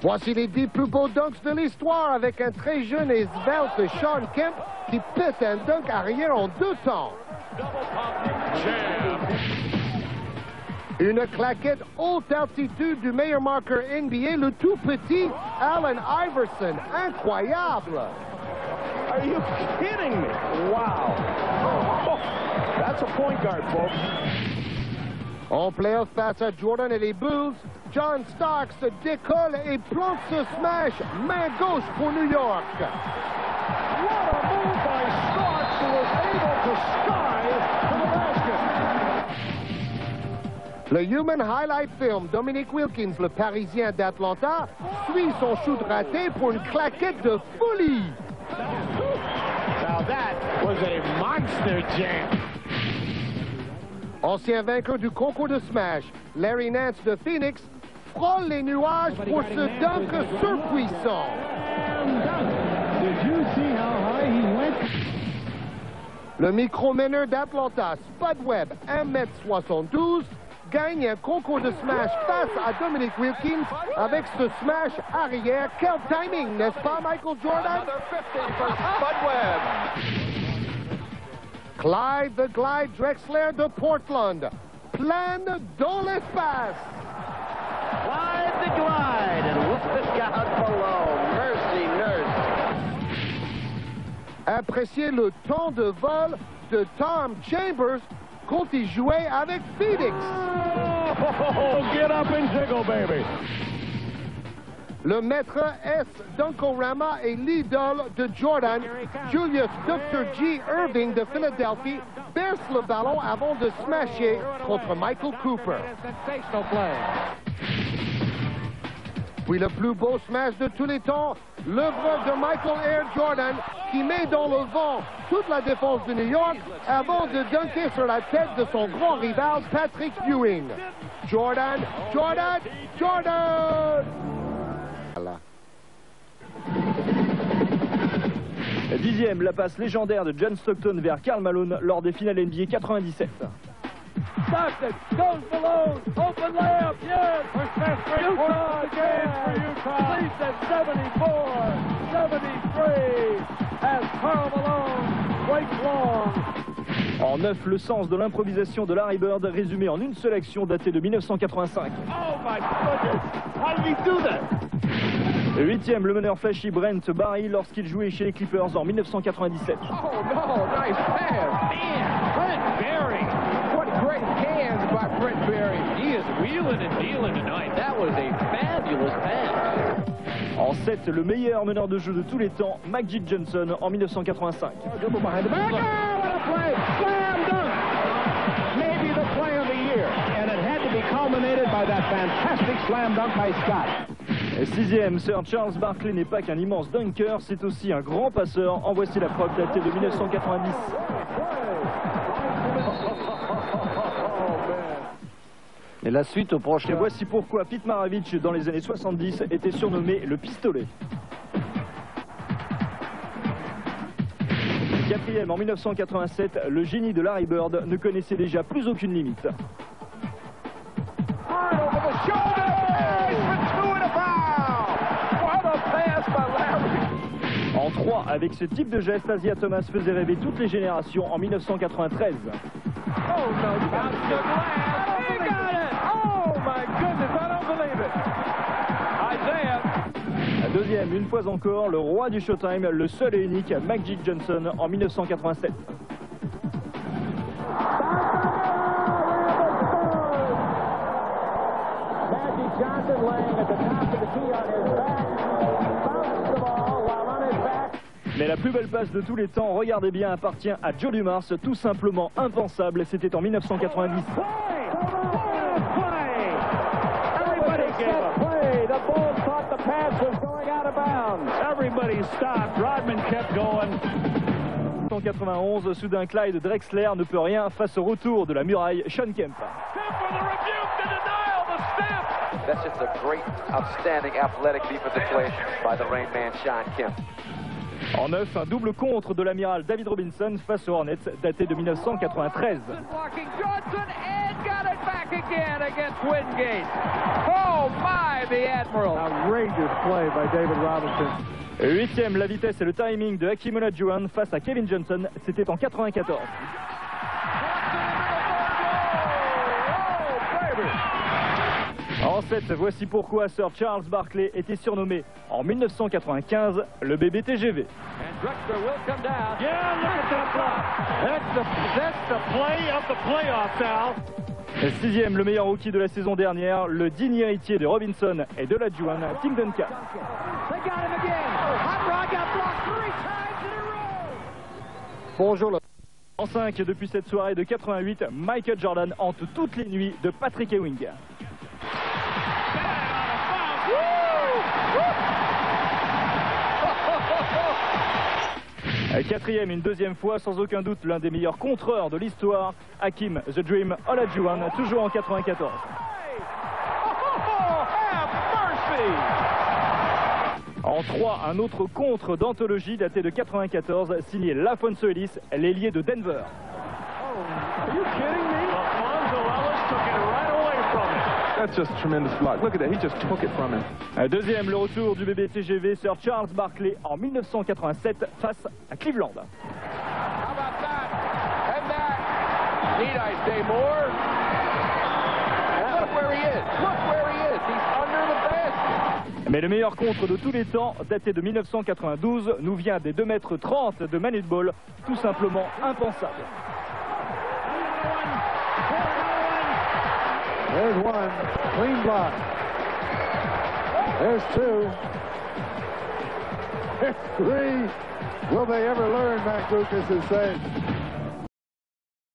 Voici les 10 plus beaux dunks de l'histoire avec un très jeune et svelte Shawn Kemp qui pète un dunk arrière en 2 temps. Une claquette haute altitude du meilleur marqueur NBA, le tout petit Allen Iverson. Incroyable! Are you kidding me? Wow! Oh, that's a point guard, folks. En playoff face à Jordan et les Bulls, John Starks se décolle et plante ce smash main gauche pour New York. What a move by Starks, who was able to sky to the basket. Le Human Highlight Film, Dominique Wilkins, le Parisien d'Atlanta, suit son shoot raté pour une claquette de folie. Now that was a monster jam. Ancien vainqueur du concours de smash, Larry Nance de Phoenix frôle les nuages pour ce dunk surpuissant. Did you see how high he went? Le micro-meneur d'Atlanta, Spud Webb, 1m72, gagne un concours de smash face à Dominique Wilkins avec ce smash arrière. Quel timing, n'est-ce pas, Michael Jordan? Another 50 for Spud Webb. Clyde the Glide Drexler de Portland plane dans l'espace. Clyde the Glide, and look this guy out below. Mercy, nurse. Appréciez le temps de vol de Tom Chambers quand il jouait avec Phoenix. Oh, get up and jiggle, baby. Le maître S. Dunkorama est l'idole de Jordan. Julius Dr. G. Irving de Philadelphie berce le ballon avant de smasher contre Michael Cooper. Puis le plus beau smash de tous les temps, l'œuvre de Michael Air Jordan qui met dans le vent toute la défense de New York avant de dunker sur la tête de son grand rival Patrick Ewing. Jordan, Jordan, Jordan! Voilà. 10e, la passe légendaire de John Stockton vers Karl Malone lors des finales NBA 97. Stockton goes below, open layup, yes! Utah again for Utah. Leads at 74-73 as Karl Malone breaks long. En 9, le sens de l'improvisation de Larry Bird résumé en une seule action datée de 1985. Oh my goodness! How did he do that? 8e, le meneur flashy Brent Barry lorsqu'il jouait chez les Clippers en 1997. Oh no, nice pass! Man, Brent Barry! What great hands by Brent Barry! He is wheeling and dealing tonight. That was a fabulous pass. En 7, le meilleur meneur de jeu de tous les temps, Magic Johnson en 1985. Dribble behind the back. Oh, what a play! Slam dunk! Maybe the play of the year. And it had to be culminated by that fantastic slam dunk by Scott. 6e, Sir Charles Barkley n'est pas qu'un immense dunker, c'est aussi un grand passeur. En voici la preuve datée de 1990. Et la suite au prochain. Et voici pourquoi Pete Maravich, dans les années 70, était surnommé le pistolet. 4e, en 1987, le génie de Larry Bird ne connaissait déjà plus aucune limite. En 3, avec ce type de geste, Asia Thomas faisait rêver toutes les générations en 1993. Oh no, that's the glass. He got it! Oh my goodness, I don't believe it. Isaiah. La 2e, une fois encore, le roi du Showtime, le seul et unique Magic Johnson en 1987. Magic Johnson laying at the top of the key on his back. Bounces the ball while on his back. Mais la plus belle passe de tous les temps, regardez bien, appartient à Joe Dumars, tout simplement impensable, c'était en 1990. Everybody set play. The Bulls thought the pass was going out of bounds. Everybody stopped. Rodman kept going. 1991, soudain Clyde Drexler ne peut rien face au retour de la muraille, Shawn Kemp. That's just a great, outstanding athletic defensive play by the Rain Man, Shawn Kemp. En 9, un double contre de l'amiral David Robinson face aux Hornets, daté de 1993. Blocking Johnson and got it back again against Wingate. Oh my, the Admiral. Outrageous play by David Robinson. 8e, la vitesse et le timing de Hakeem Olajuwon face à Kevin Johnson, c'était en 94. En 7, voici pourquoi Sir Charles Barkley était surnommé en 1995 le bébé TGV. And Drexler will come down. Yeah, look at that block. That's the play of the playoffs, Al. 6e, le meilleur rookie de la saison dernière, le digne héritier de Robinson et de Olajuwon, Tim Duncan. They got him again. Hot Rod got blocked 3 times in a row. Bonjour. En 5, depuis cette soirée de 88, Michael Jordan hante toutes les nuits de Patrick Ewing. 4e, une deuxième fois, sans aucun doute, l'un des meilleurs contreurs de l'histoire, Hakeem The Dream Olajuwon, toujours en 94. En 3, un autre contre d'anthologie daté de 94, signé LaFonso Ellis, l'ailier de Denver. Are you kidding me? Alfonso Ellis took it right away from him. That's just tremendous block. Look at that. He just took it from him. Deuxième, le retour du bébé TGV, Sir Charles Barkley, en 1987, face à Cleveland. How about that? And that. Need I say more? Look where he is. Look where he is. He's under the bench. Mais le meilleur contre de tous les temps, daté de 1992, nous vient des 2,30 m de Manu Ball, tout simplement impensable. There's one. Clean block. There's two. There's three. Will they ever learn, Matt Lucas has said.